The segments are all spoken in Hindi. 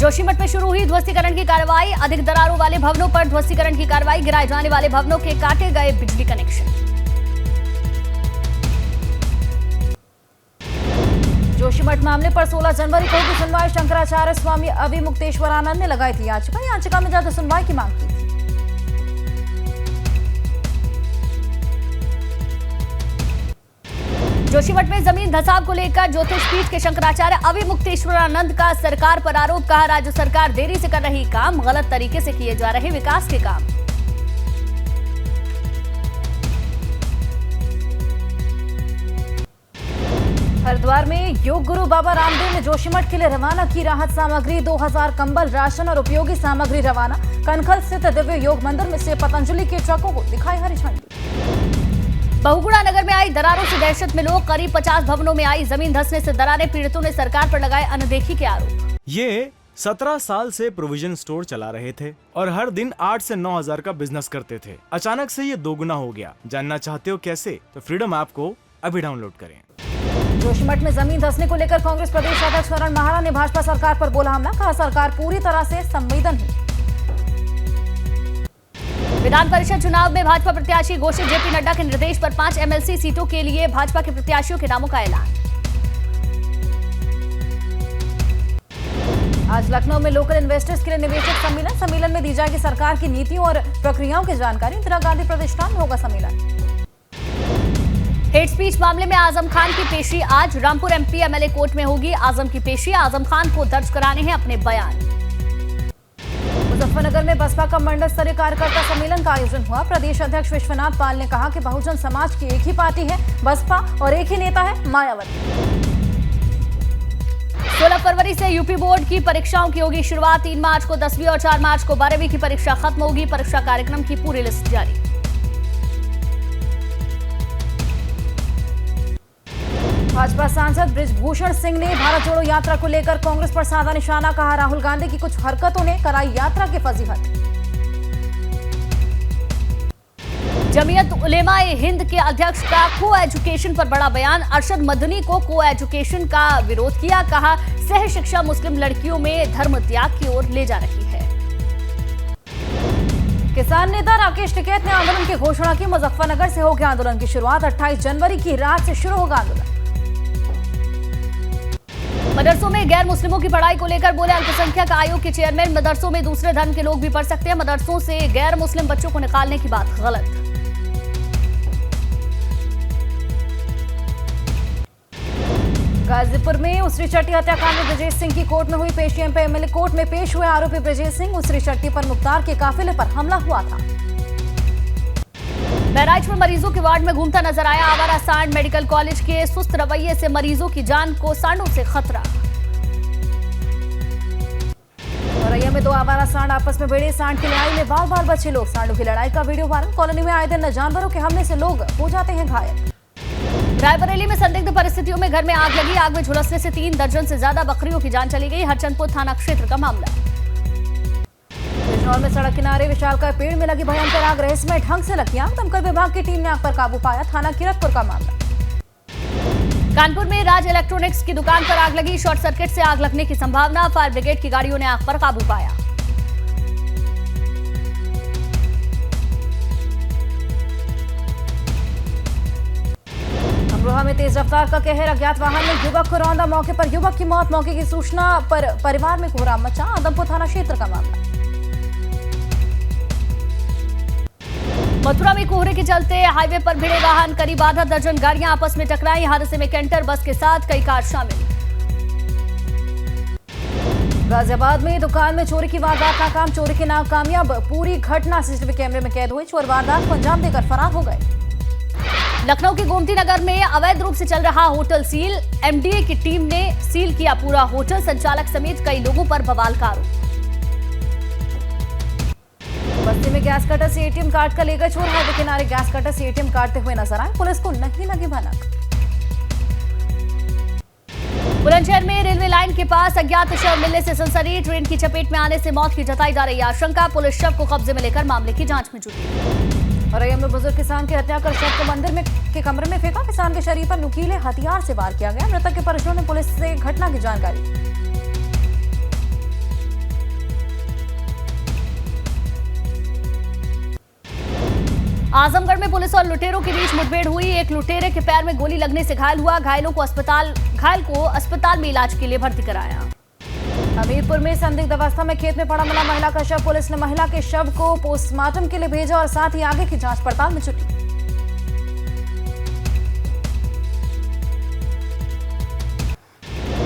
जोशीमठ में शुरू हुई ध्वस्तीकरण की कार्रवाई। अधिक दरारों वाले भवनों पर ध्वस्तीकरण की कार्रवाई। गिराए जाने वाले भवनों के काटे गए बिजली कनेक्शन। जोशीमठ मामले पर 16 जनवरी को होगी सुनवाई। शंकराचार्य स्वामी अविमुक्तेश्वरानंद ने लगाई थी याचिका में जल्द सुनवाई की मांग की थी। जोशीमठ में जमीन धसाव को लेकर ज्योतिष पीठ के शंकराचार्य अविमुक्तेश्वरानंद का सरकार पर आरोप। कहा, राज्य सरकार देरी से कर रही काम, गलत तरीके से किए जा रहे विकास के काम। हरिद्वार में योग गुरु बाबा रामदेव ने जोशीमठ के लिए रवाना की राहत सामग्री। 2000 कंबल, राशन और उपयोगी सामग्री रवाना। कनखल स्थित दिव्य योग मंदिर में से पतंजलि के ट्रकों को दिखाई हरी झंडी। बहुगुणा नगर में आई दरारों से दहशत में लोग। करीब 50 भवनों में आई जमीन धंसने से दरारें। पीड़ितों ने सरकार पर लगाए अनदेखी के आरोप। ये 17 साल से प्रोविजन स्टोर चला रहे थे और हर दिन 8 से 9 हजार का बिजनेस करते थे। अचानक से ये दोगुना हो गया। जानना चाहते हो कैसे? तो फ्रीडम ऐप को अभी डाउनलोड करें। जोशीमठ में जमीन धंसने को लेकर कांग्रेस प्रदेश अध्यक्ष करण महारा ने भाजपा सरकार पर बोला हमला। कहा, सरकार पूरी तरह से संवेदनहीन। विधान परिषद चुनाव में भाजपा प्रत्याशी घोषित। जेपी नड्डा के निर्देश पर 5 एमएलसी सीटों के लिए भाजपा के प्रत्याशियों के नामों का ऐलान। आज लखनऊ में लोकल इन्वेस्टर्स के लिए निवेशक सम्मेलन में दी जाएगी सरकार की नीतियों और प्रक्रियाओं की जानकारी। इंदिरा गांधी प्रतिष्ठान में होगा सम्मेलन। हेट स्पीच मामले में आजम खान की पेशी आज। रामपुर एमपी एमएलए कोर्ट में होगी आजम की पेशी। आजम खान को दर्ज कराने हैं अपने बयान। मुजफ्फरनगर में बसपा का मंडल स्तरीय कार्यकर्ता सम्मेलन का आयोजन हुआ। प्रदेश अध्यक्ष विश्वनाथ पाल ने कहा कि बहुजन समाज की एक ही पार्टी है बसपा और एक ही नेता है मायावती। 16 फरवरी से यूपी बोर्ड की परीक्षाओं की होगी शुरुआत। 3 मार्च को 10वीं और 4 मार्च को 12वीं की परीक्षा खत्म होगी। परीक्षा कार्यक्रम की पूरी लिस्ट जारी। भाजपा सांसद बृजभूषण सिंह ने भारत जोड़ो यात्रा को लेकर कांग्रेस पर साधा निशाना। कहा, राहुल गांधी की कुछ हरकतों ने कराई यात्रा की फजीहत। जमीयत उलेमा ए हिंद के अध्यक्ष का को एजुकेशन पर बड़ा बयान। अरशद मदनी को एजुकेशन का विरोध किया। कहा, सह शिक्षा मुस्लिम लड़कियों में धर्म त्याग की ओर ले जा रही है। किसान नेता राकेश टिकैत ने आंदोलन की घोषणा की। मुजफ्फरनगर से होगी आंदोलन की शुरुआत। 28 जनवरी की रात से शुरू होगा आंदोलन। मदरसों में गैर मुस्लिमों की पढ़ाई को लेकर बोले अल्पसंख्यक आयोग के चेयरमैन। मदरसों में दूसरे धर्म के लोग भी पढ़ सकते हैं। मदरसों से गैर मुस्लिम बच्चों को निकालने की बात गलत। गाजीपुर में उसरी चट्टी हत्याकांड में ब्रजेश सिंह की कोर्ट में हुई पेशी। एमपी एमएलए कोर्ट में पेश हुए आरोपी ब्रजेश सिंह। उसरी चट्टी पर मुख्तार के काफिले पर हमला हुआ था। बहराइच में मरीजों के वार्ड में घूमता नजर आया आवारा सांड। मेडिकल कॉलेज के सुस्त रवैये से मरीजों की जान को सांडों से खतरा। औरैया में 2 आवारा सांड आपस में भिड़े। सांड की लड़ाई में बाल बाल बचे लोग। सांडों की लड़ाई का वीडियो वायरल। कॉलोनी में आए दिन जानवरों के हमले से लोग हो जाते हैं घायल। रायबरेली में संदिग्ध परिस्थितियों में घर में आग लगी। आग में झुलसने से 3 दर्जन से ज्यादा बकरियों की जान चली गई। हरचंदपुर थाना क्षेत्र का मामला। बिजनौर में सड़क किनारे विशालकाय पेड़ में लगी भयंकर आग। रहस्यमय ढंग से लगी आग। दमकल विभाग की टीम ने आग पर काबू पाया। थाना किरतपुर का मामला। कानपुर में राज इलेक्ट्रॉनिक्स की दुकान पर आग लगी। शॉर्ट सर्किट से आग लगने की संभावना। फायर ब्रिगेड की गाड़ियों ने आग पर काबू पाया। अमरोहा में तेज रफ्तार का कहर। अज्ञात वाहन ने युवक को रौंदा। मौके पर युवक की मौत। मौके की सूचना पर परिवार में कोहराम मचा। आदमपुर थाना क्षेत्र का मामला। मथुरा में कोहरे के चलते हाईवे पर भिड़े वाहन। करीब आधा दर्जन गाड़ियां आपस में टकराई। हादसे में कैंटर बस के साथ कई कार शामिल। गाजियाबाद में दुकान में चोरी की वारदात नाकाम। चोरी की नाकामयाब पूरी घटना सीसीटीवी कैमरे में कैद हुई। चोर वारदात को अंजाम देकर फरार हो गए। लखनऊ के गोमती नगर में अवैध रूप से चल रहा होटल सील। एमडीए की टीम ने सील किया पूरा होटल। संचालक समेत कई लोगों पर बवाल का आरोप। बस्ती में गैस कटर से एटीएम कार्ड का ले गए चोर। हाईवे किनारे गैस कटर से एटीएम काटते हुए नजर आए। पुलिस को नहीं लगी भनक। बुलंदशहर में रेलवे लाइन के पास अज्ञात शव मिलने से सनसनी। ट्रेन की चपेट में आने से मौत की जताई जा रही आशंका। पुलिस शव को कब्जे में लेकर मामले की जांच में जुटी। औरैया में बुजुर्ग किसान की हत्या कर शव को मंदिर में के कमरे में फेंका। किसान के शरीर पर नुकीले हथियार से वार किया गया। मृतक के परिजनों ने पुलिस से घटना की जानकारी। आजमगढ़ में पुलिस और लुटेरों के बीच मुठभेड़ हुई। एक लुटेरे के पैर में गोली लगने से घायल हुआ। घायल को अस्पताल में इलाज के लिए भर्ती कराया। हमीरपुर में संदिग्ध अवस्था में खेत में पड़ा मिला महिला का शव। पुलिस ने महिला के शव को पोस्टमार्टम के लिए भेजा और साथ ही आगे की जांच पड़ताल में जुटी।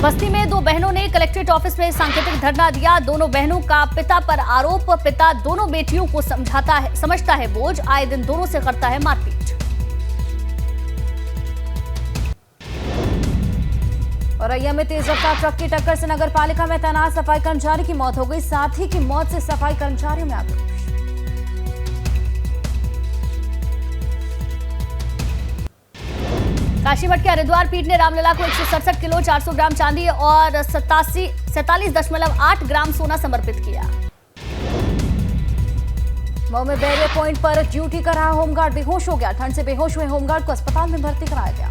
बस्ती में दो बहनों ने कलेक्ट्रेट ऑफिस में सांकेतिक धरना दिया। दोनों बहनों का पिता पर आरोप। पिता दोनों बेटियों को समझता है बोझ। आए दिन दोनों से करता है मारपीट। औरैया में तेज रफ्तार ट्रक की टक्कर से नगर पालिका में तैनात सफाई कर्मचारी की मौत हो गई। साथी की मौत से सफाई कर्मचारियों में आक्रोश। काशीमठ के हरिद्वार पीठ ने रामलला को 167 किलो 400 ग्राम चांदी और 47.8 ग्राम सोना समर्पित किया। मऊ में बैरियर पॉइंट पर ड्यूटी कर रहा होमगार्ड बेहोश हो गया। ठंड से बेहोश हुए होमगार्ड को अस्पताल में भर्ती कराया गया।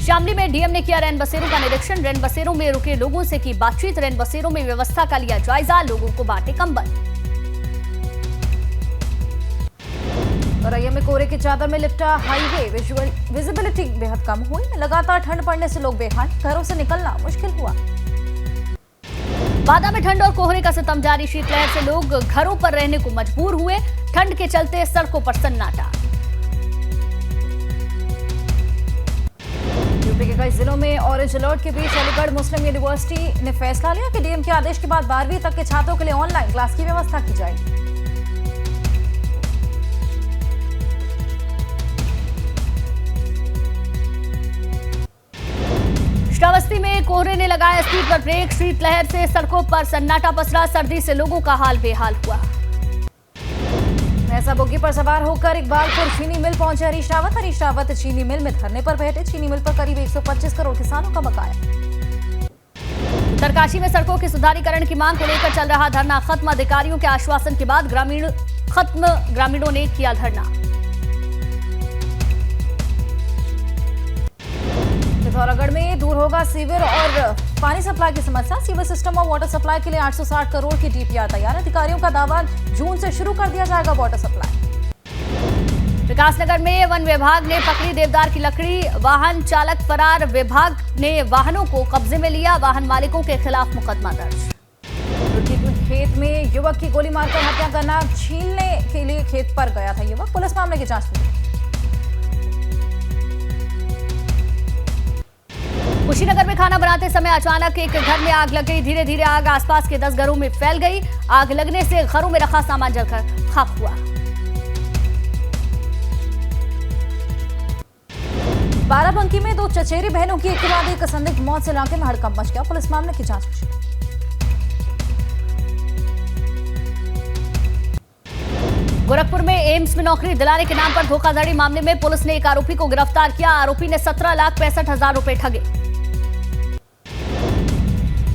शामली में डीएम ने किया रैन बसेरों का निरीक्षण। रैन बसेरों में रुके लोगों से की बातचीत। रैन बसेरों में व्यवस्था का लिया जायजा। लोगों को बांटे कंबल। औरैया में कोहरे की चादर में लिपटा हाईवे। विजिबिलिटी बेहद कम हुई। लगातार ठंड पड़ने से लोग बेहाल। घरों से निकलना मुश्किल हुआ। बादा में ठंड और कोहरे का सितम जारी। शीतलहर से लोग घरों पर रहने को मजबूर हुए। ठंड के चलते सड़कों पर सन्नाटा। यूपी के कई जिलों में ऑरेंज अलर्ट के बीच अलीगढ़ मुस्लिम यूनिवर्सिटी ने फैसला लिया कि डीएम के आदेश के बाद 12वीं तक के छात्रों के लिए ऑनलाइन क्लास की व्यवस्था की जाएगी। श्रावस्ती में कोहरे ने लगाया स्पीड पर ब्रेक। शीतलहर से सड़कों पर सन्नाटा पसरा। सर्दी से लोगों का हाल बेहाल हुआ। ऐसा बोगी पर सवार होकर इकबालपुर चीनी मिल पहुंचे हरीश रावत। हरीश रावत चीनी मिल में धरने पर बैठे। चीनी मिल पर करीब 125 करोड़ किसानों का बकाया। उत्तरकाशी में सड़कों के सुधारीकरण की मांग को लेकर चल रहा धरना खत्म। अधिकारियों के आश्वासन के बाद ग्रामीणों ने किया धरना। पिथौरागढ़ में दूर होगा सीवर और पानी सप्लाई की समस्या। सीवर सिस्टम और वाटर सप्लाई के लिए 860 करोड़ की डीपीआर तैयार। अधिकारियों का दावा जून से शुरू कर दिया जाएगा वाटर सप्लाई। विकासनगर में वन विभाग ने पकड़ी देवदार की लकड़ी। वाहन चालक फरार। विभाग ने वाहनों को कब्जे में लिया। वाहन मालिकों के खिलाफ मुकदमा दर्ज। खेत में युवक की गोली मारकर हत्या करना। छीलने के लिए खेत पर गया था युवक। पुलिस मामले की जांच में। कुशीनगर में खाना बनाते समय अचानक एक घर में आग लग गई। धीरे धीरे आग आसपास के 10 घरों में फैल गई। आग लगने से घरों में रखा सामान जलकर खाक हुआ। बाराबंकी में दो चचेरी बहनों की एक के बाद एक संदिग्ध मौत से इलाके में हड़कंप मच गया। पुलिस मामले की जांच में। गोरखपुर में एम्स में नौकरी दिलाने के नाम पर धोखाधड़ी मामले में पुलिस ने एक आरोपी को गिरफ्तार किया। आरोपी ने 17,65,000 रुपए ठगे।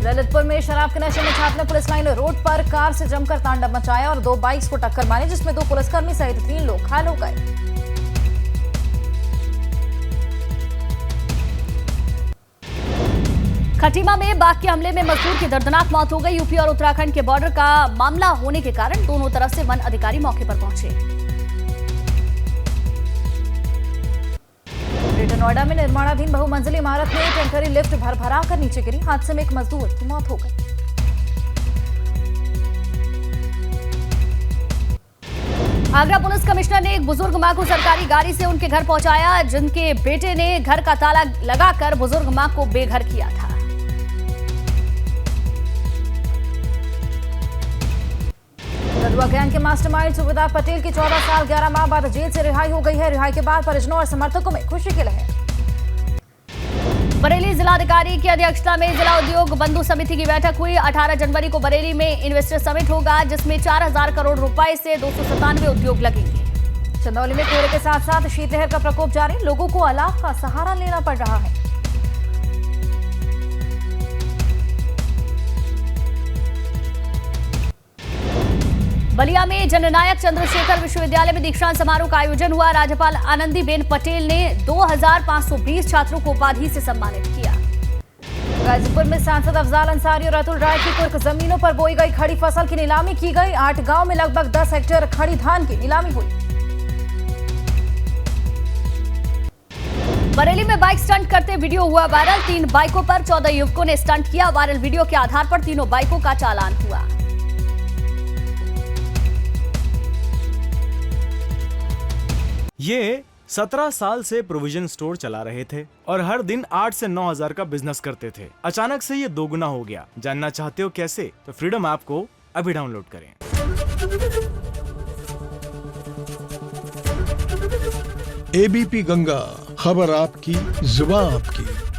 ललितपुर में शराब के नशे में छात्र ने पुलिस लाइन रोड पर कार से जमकर तांडव मचाया और 2 बाइक्स को टक्कर मारी, जिसमें 2 पुलिसकर्मी सहित 3 लोग घायल हो गए। खटीमा में बाघ के हमले में मजदूर की दर्दनाक मौत हो गई। यूपी और उत्तराखंड के बॉर्डर का मामला होने के कारण दोनों तरफ से वन अधिकारी मौके पर पहुंचे। ग्रेटर नोएडा में निर्माणाधीन बहुमंजिली इमारत में टैंकरी लिफ्ट भरभरा कर नीचे गिरी। हादसे में एक मजदूर की मौत हो गई। आगरा पुलिस कमिश्नर ने एक बुजुर्ग मां को सरकारी गाड़ी से उनके घर पहुंचाया, जिनके बेटे ने घर का ताला लगाकर बुजुर्ग मां को बेघर किया था। रदुआ गैंग के मास्टरमाइंड सुबेदार पटेल की 14 साल 11 माह बाद जेल से रिहाई हो गई है। रिहाई के बाद परिजनों और समर्थकों में खुशी की लहर। बरेली जिलाधिकारी की अध्यक्षता में जिला उद्योग बंधु समिति की बैठक हुई। 18 जनवरी को बरेली में इन्वेस्टर समिट होगा, जिसमें 4,000 करोड़ रुपए से 297 उद्योग लगेंगे। चंदौली में कोहरे के साथ साथ शीतलहर का प्रकोप जारी। लोगों को अलाव का सहारा लेना पड़ रहा है। बलिया में जननायक चंद्रशेखर विश्वविद्यालय में दीक्षांत समारोह का आयोजन हुआ। राज्यपाल आनंदीबेन पटेल ने 2,520 छात्रों को उपाधि से सम्मानित किया। गाजीपुर में सांसद अफजाल अंसारी और अतुल राय की कुर्क जमीनों पर बोई गई खड़ी फसल की नीलामी की गई। 8 गांव में लगभग 10 हेक्टेयर खड़ी धान की नीलामी हुई। बरेली में बाइक स्टंट करते वीडियो हुआ वायरल। 3 बाइकों पर 14 युवकों ने स्टंट किया। वायरल वीडियो के आधार पर तीनों बाइकों का चालान हुआ। ये 17 साल से प्रोविजन स्टोर चला रहे थे और हर दिन 8 से 9 हजार का बिजनेस करते थे। अचानक से ये दोगुना हो गया। जानना चाहते हो कैसे? तो फ्रीडम ऐप को अभी डाउनलोड करें। एबीपी गंगा, खबर आपकी, जुबान आपकी।